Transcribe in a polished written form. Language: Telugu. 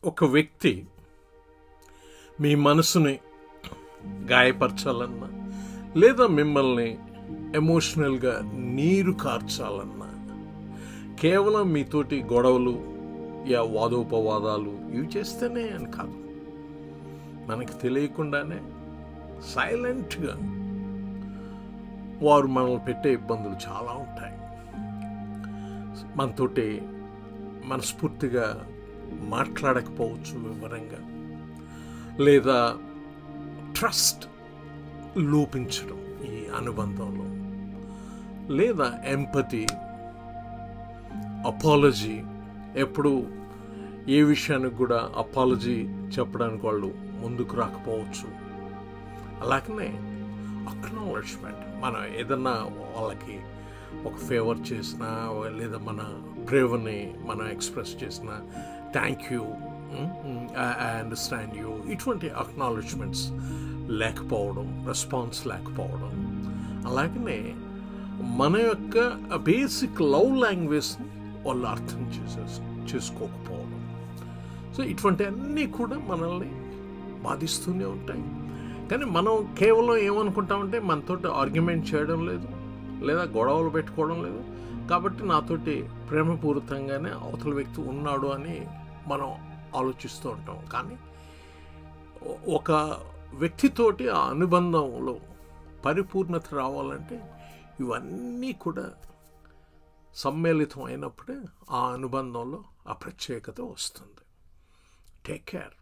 ఒక వ్యక్తి మీ మనసుని గాయపరచాలన్నా లేదా మిమ్మల్ని ఎమోషనల్గా నీరు కార్చాలన్నా కేవలం మీతోటి గొడవలు వాదోపవాదాలు ఇవి చేస్తేనే అని కాదు, మనకి తెలియకుండానే సైలెంట్గా వారు మనల్ని పెట్టే ఇబ్బందులు చాలా ఉంటాయి. మనతోటి మనస్ఫూర్తిగా మాట్లాడకపోవచ్చు వివరంగా, లేదా ట్రస్ట్ లోపించడం ఈ అనుబంధంలో, లేదా ఎంపతి, అపాలజీ, ఎప్పుడు ఏ విషయానికి కూడా అపాలజీ చెప్పడానికి వాళ్ళు ముందుకు రాకపోవచ్చు. అలాగనే అక్నాలెడ్జ్మెంట్, మనం ఏదన్నా వాళ్ళకి ఒక ఫేవర్ చేసినా లేదా మన ప్రేమని మనం ఎక్స్ప్రెస్ చేసినా thank you, I understand you, ఇటువంటి అక్నాలెడ్జ్మెంట్స్ లేకపోవడం, రెస్పాన్స్ లేకపోవడం, అలాగనే మన యొక్క బేసిక్ లవ్ లాంగ్వేజ్ని వాళ్ళు అర్థం చేసుకోకపోవడం. సో ఇటువంటి అన్నీ కూడా మనల్ని బాధిస్తూనే ఉంటాయి. కానీ మనం కేవలం ఏమనుకుంటామంటే మనతో ఆర్గ్యుమెంట్ చేయడం లేదు లేదా గొడవలు పెట్టుకోవడం లేదు కాబట్టి నాతోటి ప్రేమపూరితంగానే అవతల వ్యక్తి ఉన్నాడు అని మనం ఆలోచిస్తూ ఉంటాం. కానీ ఒక వ్యక్తితోటి ఆ అనుబంధంలో పరిపూర్ణత రావాలంటే ఇవన్నీ కూడా సమ్మేళితం అయినప్పుడే ఆ అనుబంధంలో ఆ ప్రత్యేకత వస్తుంది. Take care.